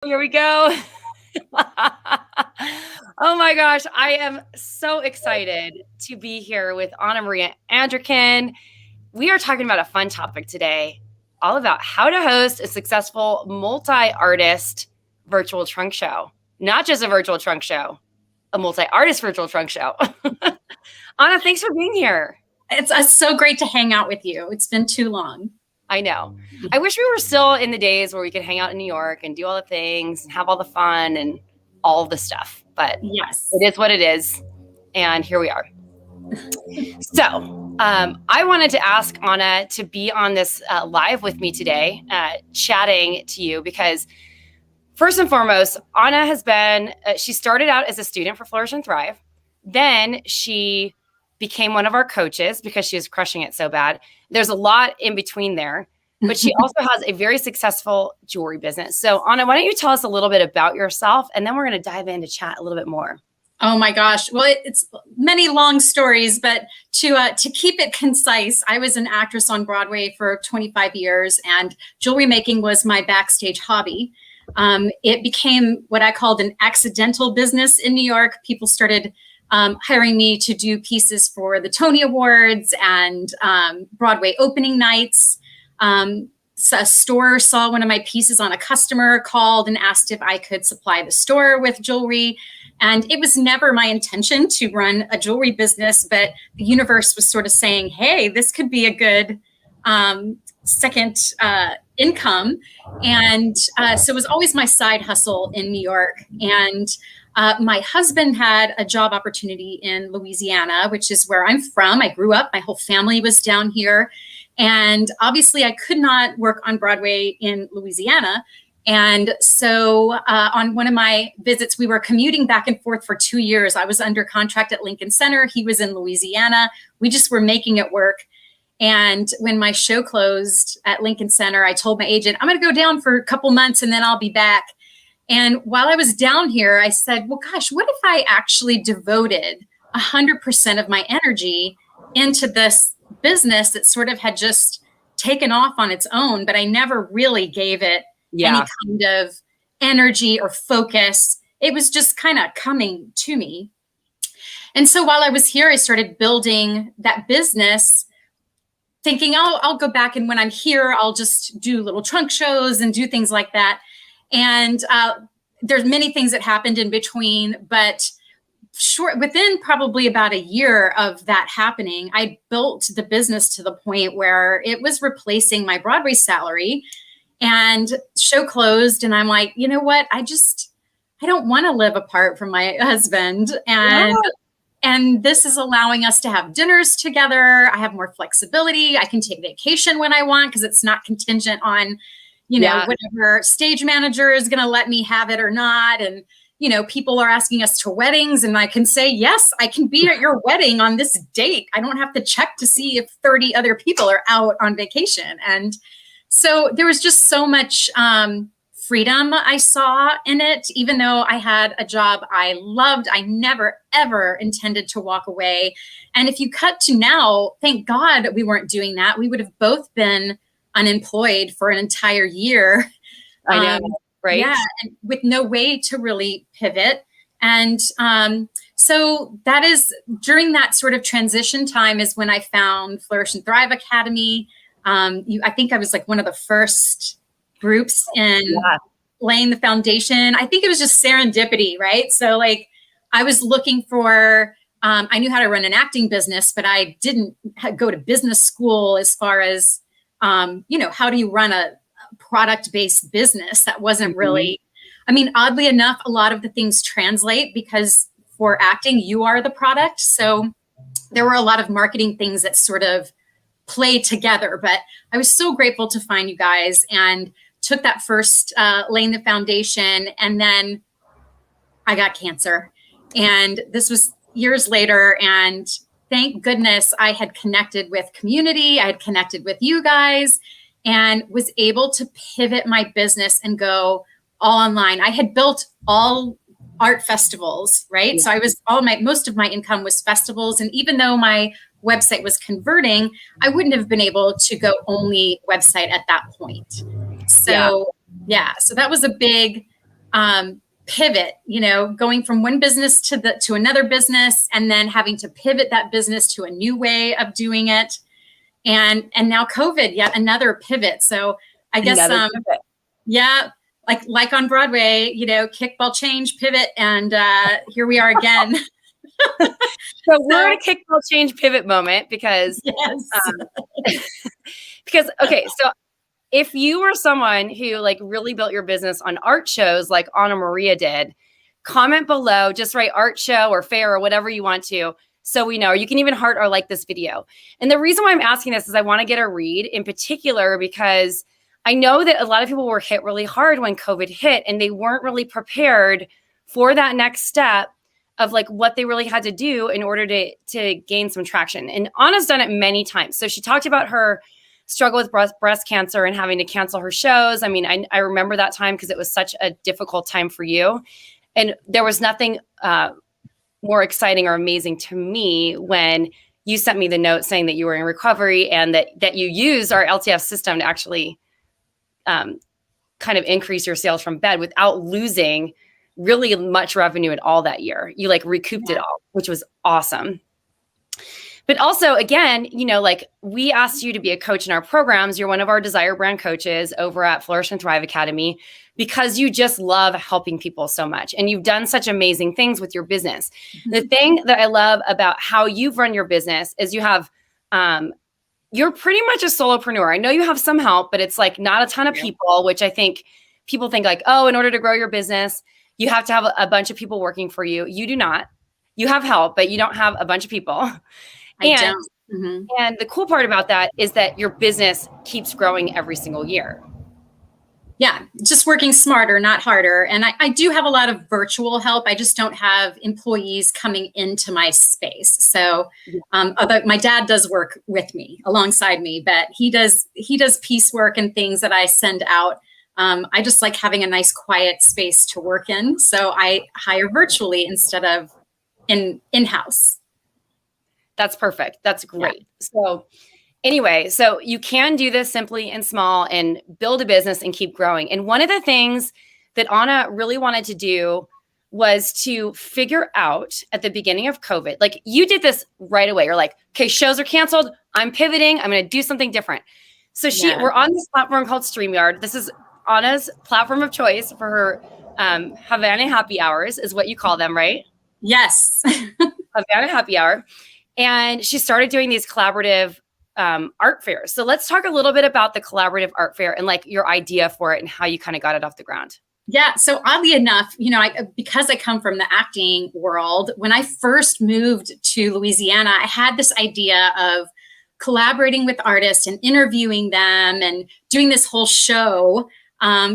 Here we go. Oh my gosh, I am so excited to be here with Anna Maria Andricain. We are talking about a fun topic today, all about how to host a successful multi-artist virtual trunk show. Not just a virtual trunk show, a multi-artist virtual trunk show. Anna, thanks for being here. It's so great to hang out with you. It's been too long. I know. I wish we were still in the days where we could hang out in New York and do all the things and have all the fun and all the stuff. But yes, it is what it is. And here we are. So I wanted to ask Anna to be on this live with me today, chatting to you, because first and foremost, Anna has been, she started out as a student for Flourish and Thrive. Then she became one of our coaches because she was crushing it so bad. There's a lot in between there, but she also has a very successful jewelry business. So Anna, why don't you tell us a little bit about yourself, and then we're going to dive in to chat a little bit more. Oh my gosh. Well, it's many long stories, but to keep it concise, I was an actress on Broadway for 25 years, and jewelry making was my backstage hobby. It became what I called an accidental business in New York. People started hiring me to do pieces for the Tony Awards and Broadway opening nights. So a store saw one of my pieces on a customer, called and asked if I could supply the store with jewelry. And it was never my intention to run a jewelry business, but the universe was sort of saying, hey, this could be a good second income. And so it was always my side hustle in New York. And my husband had a job opportunity in Louisiana, which is where I'm from. I grew up, my whole family was down here. And obviously I could not work on Broadway in Louisiana. And so on one of my visits, we were commuting back and forth for 2 years. I was under contract at Lincoln Center. He was in Louisiana. We just were making it work. And when my show closed at Lincoln Center, I told my agent, I'm going to go down for a couple months and then I'll be back. And while I was down here, I said, well, gosh, what if I actually devoted 100% of my energy into this business that sort of had just taken off on its own, but I never really gave it any kind of energy or focus. It was just kind of coming to me. And so while I was here, I started building that business, thinking, I'll go back, and when I'm here, I'll just do little trunk shows and do things like that. And there's many things that happened in between, but within probably about a year of that happening, I built the business to the point where it was replacing my Broadway salary. And show closed, and I'm like, you know what? I don't want to live apart from my husband. And this is allowing us to have dinners together. I have more flexibility. I can take vacation when I want because it's not contingent on whatever stage manager is going to let me have it or not. And, people are asking us to weddings, and I can say, yes, I can be at your wedding on this date. I don't have to check to see if 30 other people are out on vacation. And so there was just so much freedom I saw in it, even though I had a job I loved. I never, ever intended to walk away. And if you cut to now, thank God we weren't doing that. We would have both been unemployed for an entire year. I know, right? Yeah, and with no way to really pivot. And so that is, during that sort of transition time is when I found Flourish and Thrive Academy. I think I was like one of the first groups in laying the foundation. I think it was just serendipity, right? So like I was looking for, I knew how to run an acting business, but I didn't go to business school as far as, how do you run a product-based business? That wasn't really, oddly enough, a lot of the things translate because for acting, you are the product. So there were a lot of marketing things that sort of play together, but I was so grateful to find you guys and took that first laying the foundation. And then I got cancer, and this was years later. And thank goodness I had connected with community. I had connected with you guys and was able to pivot my business and go all online. I had built all art festivals, right? Yeah. So I was most of my income was festivals. And even though my website was converting, I wouldn't have been able to go only website at that point. So yeah, so that was a big pivot, going from one business to another business, and then having to pivot that business to a new way of doing it. And now COVID, yet another pivot. So I guess, yeah, like on Broadway, kickball change, pivot, and here we are again. So we're at a kickball change pivot moment because, yes. because, okay, so if you were someone who like really built your business on art shows like Anna Maria did, comment below, just write art show or fair or whatever you want to, so we know. You can even heart or like this video. And the reason why I'm asking this is I want to get a read in particular because I know that a lot of people were hit really hard when COVID hit and they weren't really prepared for that next step of like what they really had to do in order to gain some traction. And Anna's done it many times. So she talked about her struggle with breast cancer and having to cancel her shows. I mean, I remember that time because it was such a difficult time for you. And there was nothing more exciting or amazing to me when you sent me the note saying that you were in recovery and that you used our LTF system to actually kind of increase your sales from bed without losing really much revenue at all that year. You like recouped it all, which was awesome. But also, again, like we asked you to be a coach in our programs. You're one of our Desire Brand coaches over at Flourish and Thrive Academy because you just love helping people so much. And you've done such amazing things with your business. Mm-hmm. The thing that I love about how you've run your business is you have, you're pretty much a solopreneur. I know you have some help, but it's like not a ton of people, which I think people think like, oh, in order to grow your business, you have to have a bunch of people working for you. You do not. You have help, but you don't have a bunch of people. Mm-hmm. And the cool part about that is that your business keeps growing every single year. Yeah, just working smarter, not harder. And I do have a lot of virtual help. I just don't have employees coming into my space. So although my dad does work with me, alongside me, but he does piecework and things that I send out. I just like having a nice quiet space to work in. So I hire virtually instead of in-house. That's perfect. That's great. Yeah. So anyway, so you can do this simply and small and build a business and keep growing. And one of the things that Anna really wanted to do was to figure out at the beginning of COVID, like you did this right away. You're like, okay, shows are canceled. I'm pivoting. I'm going to do something different. So we're on this platform called StreamYard. This is Anna's platform of choice for her Havana happy hours is what you call them, right? Yes. Havana happy hour. And she started doing these collaborative art fairs. So let's talk a little bit about the collaborative art fair and like your idea for it and how you kind of got it off the ground. Yeah. So oddly enough, because I come from the acting world, when I first moved to Louisiana, I had this idea of collaborating with artists and interviewing them and doing this whole show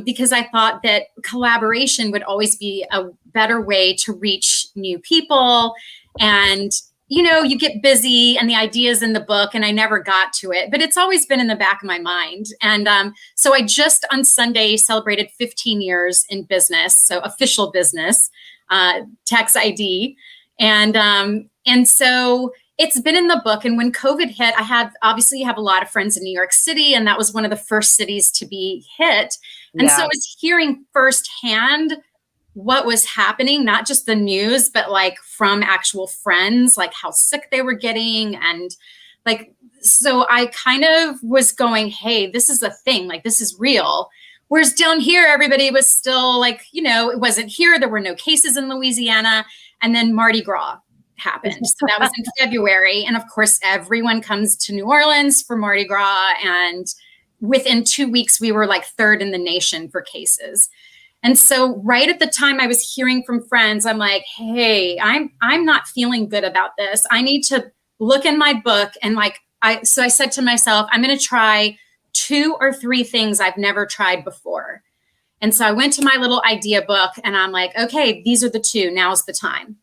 because I thought that collaboration would always be a better way to reach new people. And you get busy and the idea's in the book and I never got to it, but it's always been in the back of my mind. And so I just on Sunday celebrated 15 years in business. So official business, tax ID. And so it's been in the book. And when COVID hit, obviously have a lot of friends in New York City. And that was one of the first cities to be hit. And so I was hearing firsthand what was happening, not just the news, but like from actual friends, like how sick they were getting. And like, so I kind of was going, hey, this is a thing, like this is real. Whereas down here, everybody was still like, it wasn't here. There were no cases in Louisiana. And then Mardi Gras happened. So that was in February. And of course, everyone comes to New Orleans for Mardi Gras. And within 2 weeks, we were like third in the nation for cases. And so right at the time I was hearing from friends, I'm like, hey, I'm not feeling good about this. I need to look in my book. And so I said to myself, I'm going to try 2 or 3 things I've never tried before. And so I went to my little idea book and I'm like, okay, these are the 2. Now's the time.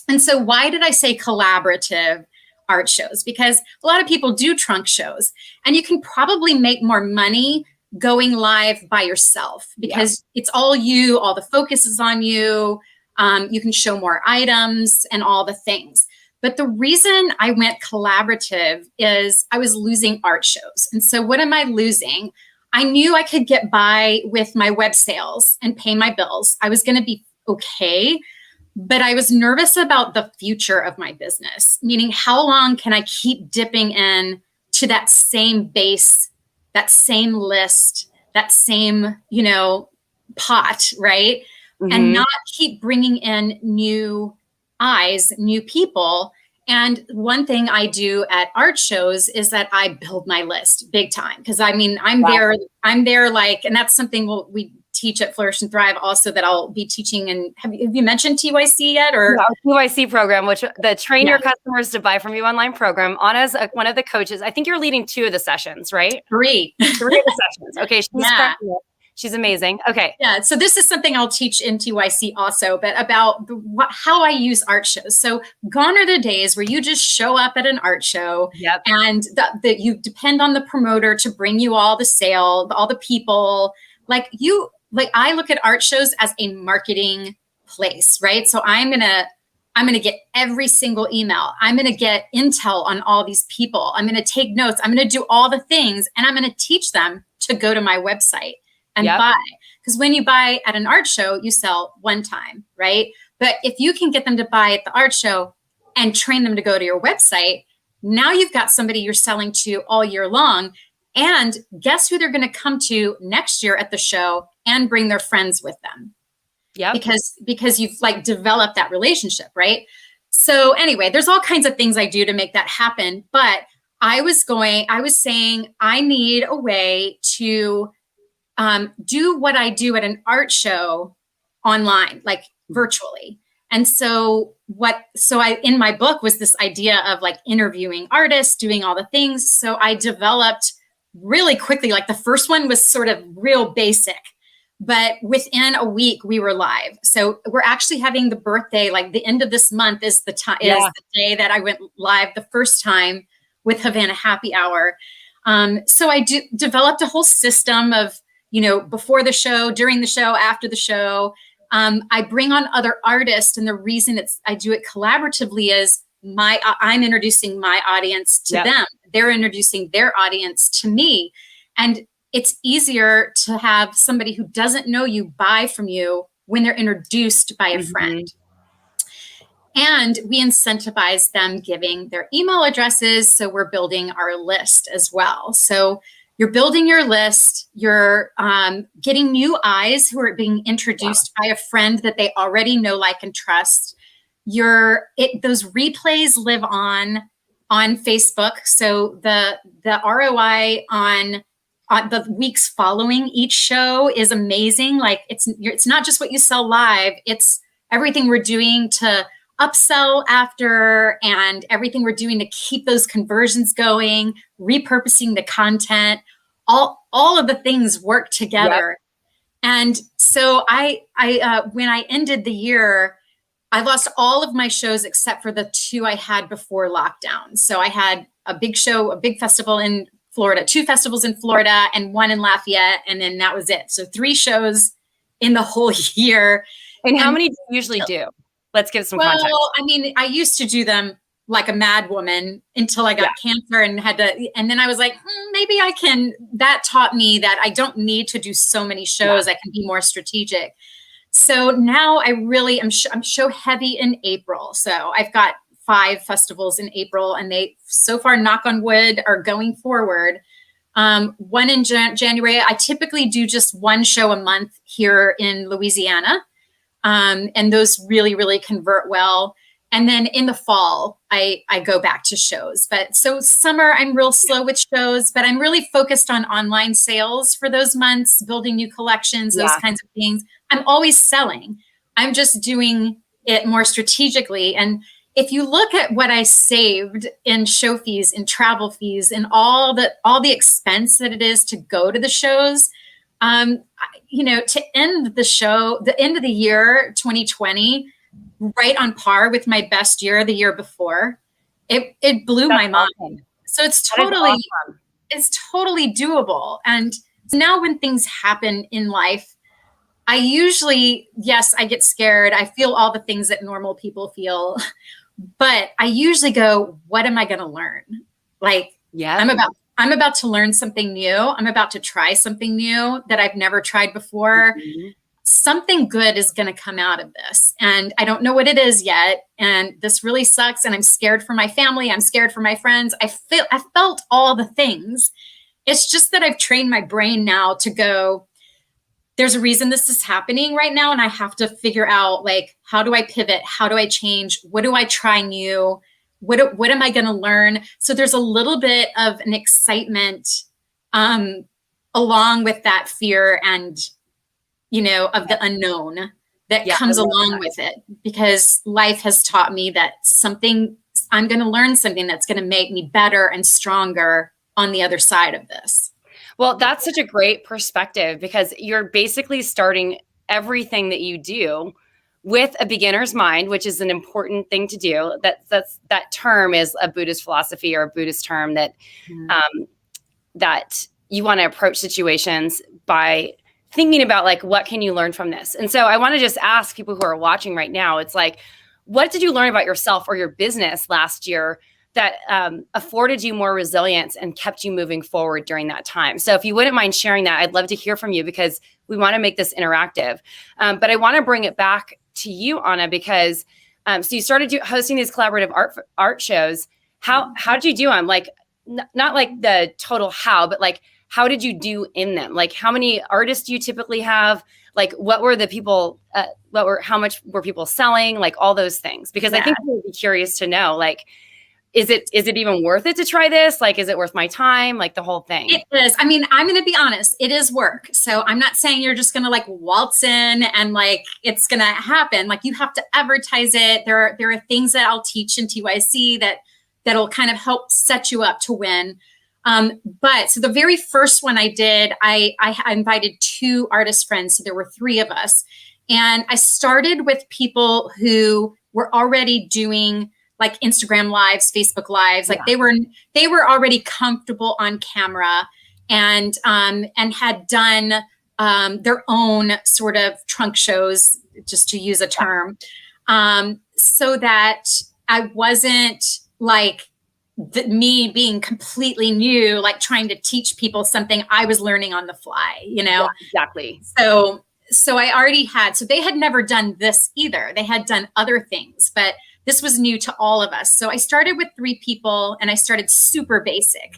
And so why did I say collaborative art shows? Because a lot of people do trunk shows and you can probably make more money going live by yourself because it's all you, all the focus is on you. You can show more items and all the things. But the reason I went collaborative is I was losing art shows. And so what am I losing? I knew I could get by with my web sales and pay my bills. I was going to be okay, but I was nervous about the future of my business, meaning how long can I keep dipping in to that same base, that same list, that same, pot, right? And not keep bringing in new eyes, new people. And one thing I do at art shows is that I build my list big time. Cause I'm there like, and that's something we teach at Flourish and Thrive also that I'll be teaching. And have you mentioned TYC yet? Or TYC program, which the Train Your Customers to Buy From You online program. Anna's one of the coaches. I think you're leading 2 of the sessions, right? 3 of the sessions. Okay. She's amazing. Okay. Yeah. So this is something I'll teach in TYC also, but about how I use art shows. So gone are the days where you just show up at an art show and that you depend on the promoter to bring you all the sale, all the people. Like I look at art shows as a marketing place, right? So I'm going to get every single email. I'm going to get intel on all these people. I'm going to take notes. I'm going to do all the things, and I'm going to teach them to go to my website and buy. Because when you buy at an art show, you sell one time, right? But if you can get them to buy at the art show and train them to go to your website, now you've got somebody you're selling to all year long. And guess who they're going to come to next year at the show and bring their friends with them. Yeah. Because you've developed that relationship, right? So anyway, there's all kinds of things I do to make that happen. But I was saying I need a way to do what I do at an art show online, like virtually. And so in my book was this idea of interviewing artists, doing all the things. So I developed really quickly, the first one was sort of real basic, but within a week we were live. So we're actually having the birthday, the end of this month is the day that I went live the first time with Havana Happy Hour. So I developed a whole system of, before the show, during the show, after the show. I bring on other artists, and the reason I do it collaboratively is I'm introducing my audience to them. They're introducing their audience to me. And it's easier to have somebody who doesn't know you buy from you when they're introduced by a friend. And we incentivize them giving their email addresses. So we're building our list as well. So you're building your list, you're getting new eyes who are being introduced by a friend that they already know, like, and trust. Those replays live on Facebook. So the ROI on the weeks following each show is amazing. It's not just what you sell live, it's everything we're doing to upsell after, and everything we're doing to keep those conversions going, repurposing the content, all of the things work together. And so I when I ended the year, I lost all of my shows except for the 2 I had before lockdown. So I had a big festival in Florida, 2 festivals in Florida and 1 in Lafayette. And then that was it. So 3 shows in the whole year. And how many do you usually do? Let's give some context. Well, I mean, I used to do them like a mad woman until I got cancer and and then I was like, maybe I can. That taught me that I don't need to do so many shows. I can be more strategic. So now I really I'm show heavy in April. So I've got 5 festivals in April, and they so far, knock on wood, are going forward. 1 in January. I typically do just 1 show a month here in Louisiana. And those really, really convert well. And then in the fall, I go back to shows. But so summer, I'm real slow with shows, but I'm really focused on online sales for those months, building new collections, those kinds of things. I'm always selling. I'm just doing it more strategically. And if you look at what I saved in show fees, in travel fees, and all the expense that it is to go to the shows, to end the end of the year, 2020, right on par with my best year the year before, it blew my mind. So it's totally doable. And now when things happen in life, I usually, I get scared. I feel all the things that normal people feel, but I usually go, what am I going to learn? I'm about to learn something new. I'm about to try something new that I've never tried before. Mhm. Something good is going to come out of this. And I don't know what it is yet. And this really sucks. And I'm scared for my family. I'm scared for my friends. I felt all the things. It's just that I've trained my brain now to go, there's a reason this is happening right now. And I have to figure out, like, how do I pivot? How do I change? What do I try new? What am I going to learn? So there's a little bit of an excitement along with that fear and, of the unknown that comes along with it, because life has taught me that I'm going to learn something that's going to make me better and stronger on the other side of this. Well, that's such a great perspective, because you're basically starting everything that you do with a beginner's mind, which is an important thing to do. That term is a Buddhist philosophy, or a Buddhist term that that you want to approach situations by thinking about, like, what can you learn from this? And so I want to just ask people who are watching right now, it's like, what did you learn about yourself or your business last year that afforded you more resilience and kept you moving forward during that time? So if you wouldn't mind sharing that, I'd love to hear from you, because we want to make this interactive. But I want to bring it back to you, Anna, because so you started hosting these collaborative art shows. How did you do them? Like, not like the total how, but like, how did you do in them? Like, how many artists do you typically have? Like, what were the people, how much were people selling? Like, all those things, because I think people would be curious to know, like, is it even worth it to try this? Like, is it worth my time? Like, the whole thing. It is. I mean, I'm going to be honest. It is work. So I'm not saying you're just going to like waltz in and like it's going to happen. Like, you have to advertise it. There are things that I'll teach in TYC that'll kind of help set you up to win. But so the very first one I did, I invited 2 artist friends. So there were 3 of us. And I started with people who were already doing like Instagram lives, Facebook lives. Like, they were already comfortable on camera and had done their own sort of trunk shows, just to use a term, so that I wasn't like me being completely new, like trying to teach people something I was learning on the fly, Yeah, exactly. So I already had, so they had never done this either. They had done other things, but this was new to all of us. So I started with 3 people and I started super basic.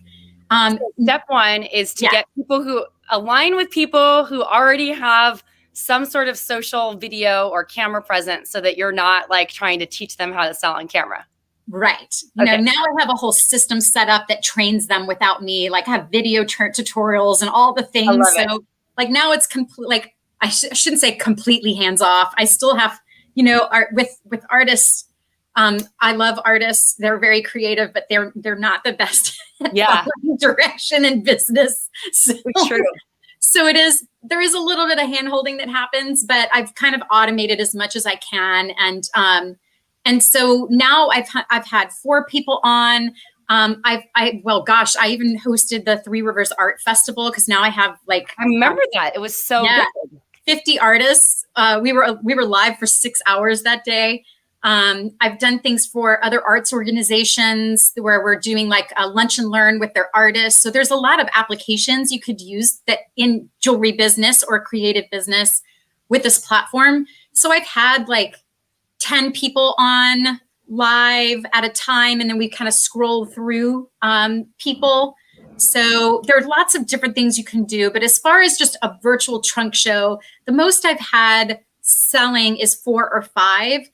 Step 1 is to get people who align with people who already have some sort of social video or camera presence, so that you're not like trying to teach them how to sell on camera. Right. Now I have a whole system set up that trains them without me. Like, I have video tutorials and all the things. I love it. Like, now it's complete. Like, I shouldn't say completely hands off. I still have, with artists. I love artists. They're very creative, but they're not the best at direction in business. So, it's true. So there is a little bit of hand-holding that happens, but I've kind of automated as much as I can. And so now I've had 4 people on. I even hosted the 3 Rivers Art Festival, because now I have like, I remember that. It was so good. 50 artists. We were live for 6 hours that day. I've done things for other arts organizations where we're doing like a lunch and learn with their artists. So there's a lot of applications you could use that in jewelry business or creative business with this platform. So I've had like 10 people on live at a time, and then we kind of scroll through people. So there are lots of different things you can do. But as far as just a virtual trunk show, the most I've had selling is 4 or 5.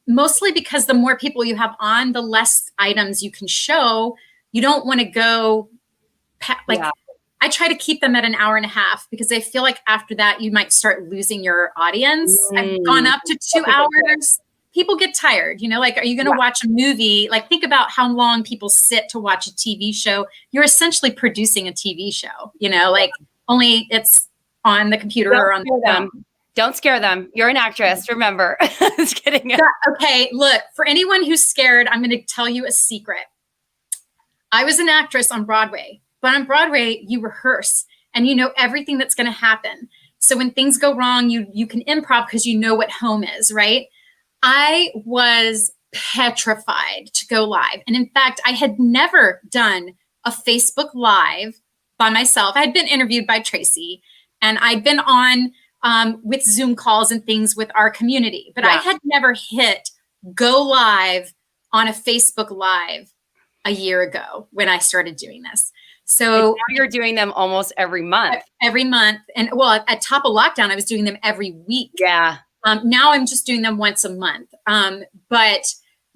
Mostly because the more people you have on, the less items you can show. You don't want to go I try to keep them at an hour and a half, because I feel like after that, you might start losing your audience. I've gone up to 2 hours. People get tired, like, are you going to watch a movie? Like, think about how long people sit to watch a TV show. You're essentially producing a TV show, like, only it's on the computer or on the phone. Don't scare them. You're an actress, remember. Just kidding. Okay, look, for anyone who's scared, I'm going to tell you a secret. I was an actress on Broadway, but on Broadway, you rehearse and you know everything that's going to happen. So when things go wrong, you can improv because you know what home is, right? I was petrified to go live. And in fact, I had never done a Facebook Live by myself. I'd been interviewed by Tracy, and I'd been on with Zoom calls and things with our community, but I had never hit go live on a Facebook Live a year ago when I started doing this. So now you're doing them almost every month. Every month. And well, at top of lockdown, I was doing them every week. Yeah. Now I'm just doing them once a month. But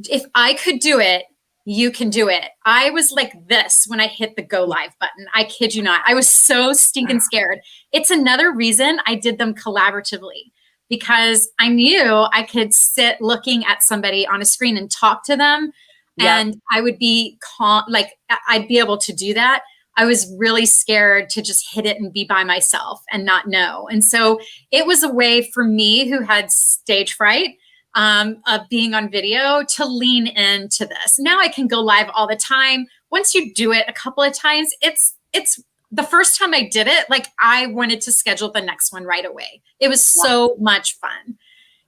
if I could do it, you can do it. I was like this when I hit the go live button. I kid you not. I was so stinking scared. It's another reason I did them collaboratively, because I knew I could sit looking at somebody on a screen and talk to them. And I would be calm, like I'd be able to do that. I was really scared to just hit it and be by myself and not know. And so it was a way for me, who had stage fright of being on video, to lean into this. Now I can go live all the time. Once you do it a couple of times, it's the first time I did it, like I wanted to schedule the next one right away. It was so much fun.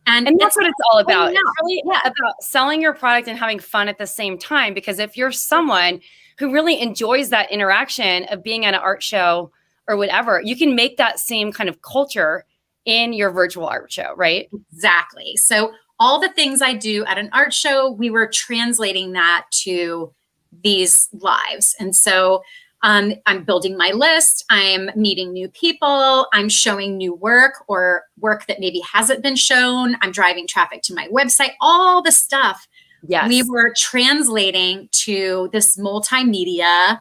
And that's what it's all about. It's really about selling your product and having fun at the same time. Because if you're someone who really enjoys that interaction of being at an art show or whatever, you can make that same kind of culture in your virtual art show, right? Exactly. So all the things I do at an art show, we were translating that to these lives. And so I'm building my list. I'm meeting new people. I'm showing new work or work that maybe hasn't been shown. I'm driving traffic to my website, all the stuff. Yes. We were translating to this multimedia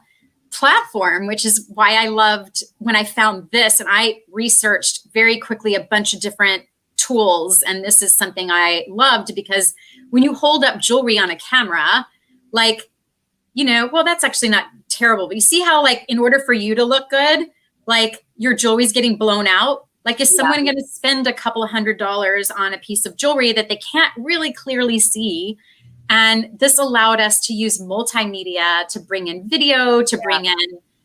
platform, which is why I loved when I found this. And I researched very quickly a bunch of different tools. And this is something I loved, because when you hold up jewelry on a camera, like, you know, well, that's actually not terrible, but you see how, like, in order for you to look good, like your jewelry's getting blown out. Like, is someone going to spend a couple of $100s on a piece of jewelry that they can't really clearly see? And this allowed us to use multimedia to bring in video, to bring in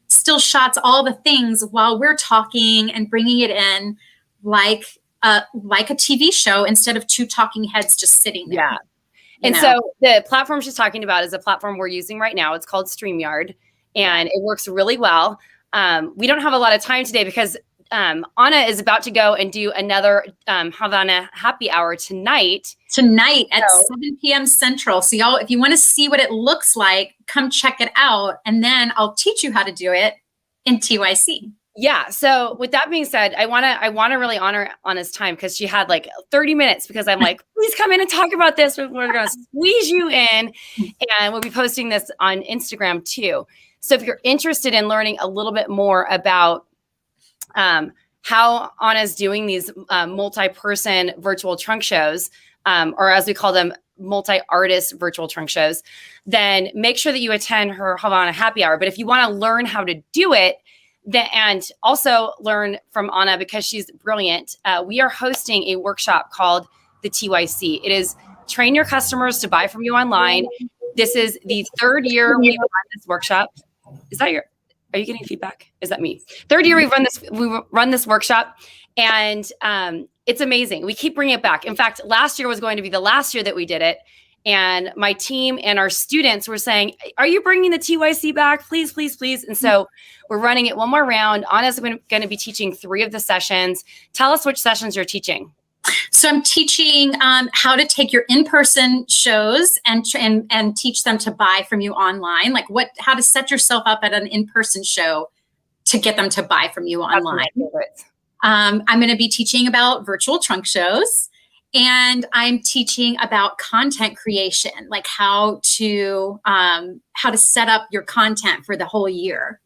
still shots, all the things while we're talking, and bringing it in like a TV show instead of two talking heads just sitting there. Yeah. And so the platform she's talking about is a platform we're using right now. It's called StreamYard, and it works really well. We don't have a lot of time today because Anna is about to go and do another Havana happy hour tonight. Tonight at 7 p.m. Central. So y'all, if you want to see what it looks like, come check it out. And then I'll teach you how to do it in TYC. Yeah. So with that being said, I want to really honor Anna's time, because she had like 30 minutes, because I'm like, please come in and talk about this. We're going to squeeze you in, and we'll be posting this on Instagram too. So if you're interested in learning a little bit more about how Anna's doing these multi-person virtual trunk shows, or as we call them, multi-artist virtual trunk shows, then make sure that you attend her Havana happy hour. But if you want to learn how to do it, and also learn from Anna, because she's brilliant, we are hosting a workshop called the TYC. It is Train Your Customers to Buy From You Online. This is the third year we've run this workshop. Are you getting feedback? Is that me? Third year we run this workshop, and it's amazing. We keep bringing it back. In fact, last year was going to be the last year that we did it. And my team and our students were saying, are you bringing the TYC back? Please, please, please. And so we're running it one more round. Anna's going to be teaching 3 of the sessions. Tell us which sessions you're teaching. So I'm teaching how to take your in-person shows and teach them to buy from you online. Like how to set yourself up at an in-person show to get them to buy from you online. I'm going to be teaching about virtual trunk shows. And I'm teaching about content creation, like how to set up your content for the whole year.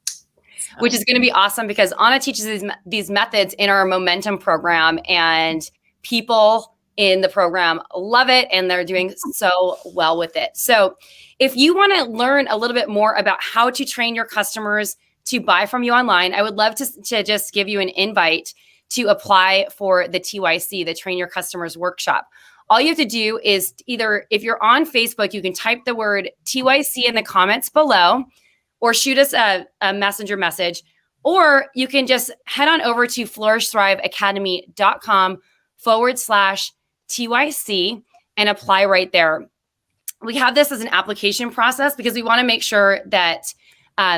Which is going to be awesome, because Anna teaches these methods in our Momentum program, and people in the program love it, and they're doing so well with it. So if you want to learn a little bit more about how to train your customers to buy from you online, I would love to just give you an invite to apply for the TYC, the Train Your Customers workshop. All you have to do is either, if you're on Facebook, you can type the word TYC in the comments below, or shoot us a messenger message, or you can just head on over to flourishthriveacademy.com/TYC and apply right there. We have this as an application process because we want to make sure that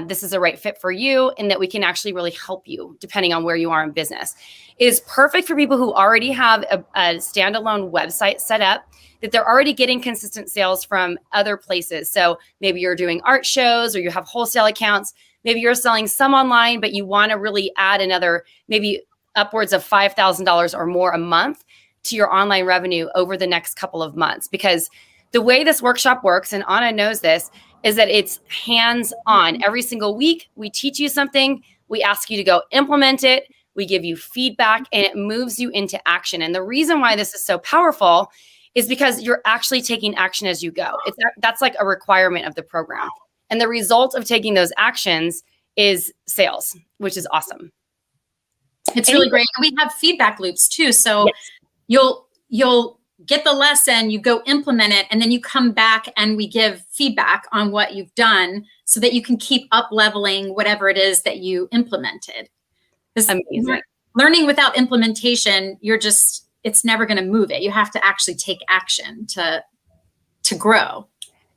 this is a right fit for you and that we can actually really help you depending on where you are in business. It is perfect for people who already have a standalone website set up, that they're already getting consistent sales from other places. So maybe you're doing art shows or you have wholesale accounts. Maybe you're selling some online, but you want to really add another, maybe upwards of $5,000 or more a month to your online revenue over the next couple of months. Because the way this workshop works, and Anna knows this, is that it's hands-on. Every single week, we teach you something, we ask you to go implement it, we give you feedback, and it moves you into action. And the reason why this is so powerful is because you're actually taking action as you go. That's like a requirement of the program. And the result of taking those actions is sales, which is awesome. It's really great. And we have feedback loops too. So yes, you'll get the lesson, you go implement it, and then you come back and we give feedback on what you've done so that you can keep up leveling whatever it is that you implemented. Amazing. Learning without implementation, it's never going to move it. You have to actually take action to grow.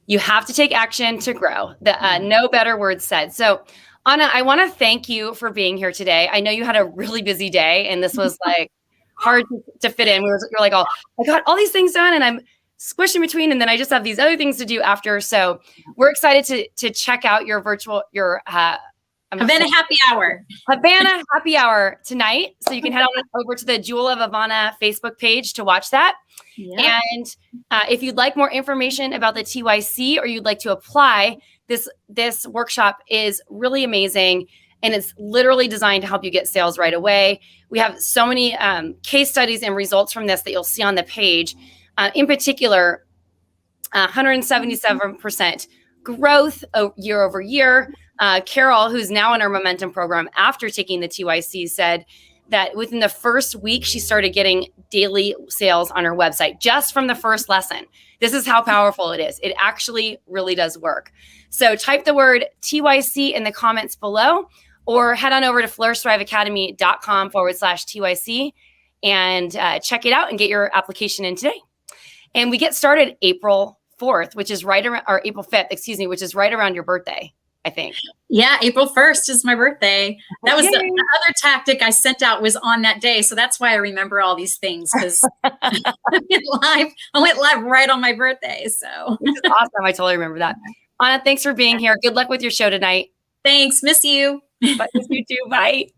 You have to take action to grow. No better word said. So Anna, I want to thank you for being here today. I know you had a really busy day and this was like hard to fit in. You're like, oh, I got all these things done and I'm squished in between. And then I just have these other things to do after. So we're excited to check out your Havana Happy Hour. Havana Happy Hour tonight. So you can head on over to the Jewel of Havana Facebook page to watch that. Yeah. And if you'd like more information about the TYC or you'd like to apply, this workshop is really amazing. And it's literally designed to help you get sales right away. We have so many case studies and results from this that you'll see on the page. In particular, 177% growth year over year. Carol, who's now in our Momentum program after taking the TYC, said that within the first week, she started getting daily sales on her website just from the first lesson. This is how powerful it is. It actually really does work. So type the word TYC in the comments below or head on over to flourishthriveacademy.com/TYC and check it out and get your application in today. And we get started April 4th, which is right around, or April 5th, excuse me, which is right around your birthday, I think. Yeah, April 1st is my birthday. That was the other tactic I sent out was on that day. So that's why I remember all these things, because I went live right on my birthday. So which is awesome. I totally remember that. Anna, thanks for being here. Good luck with your show tonight. Thanks. Miss you. Miss you too. Bye.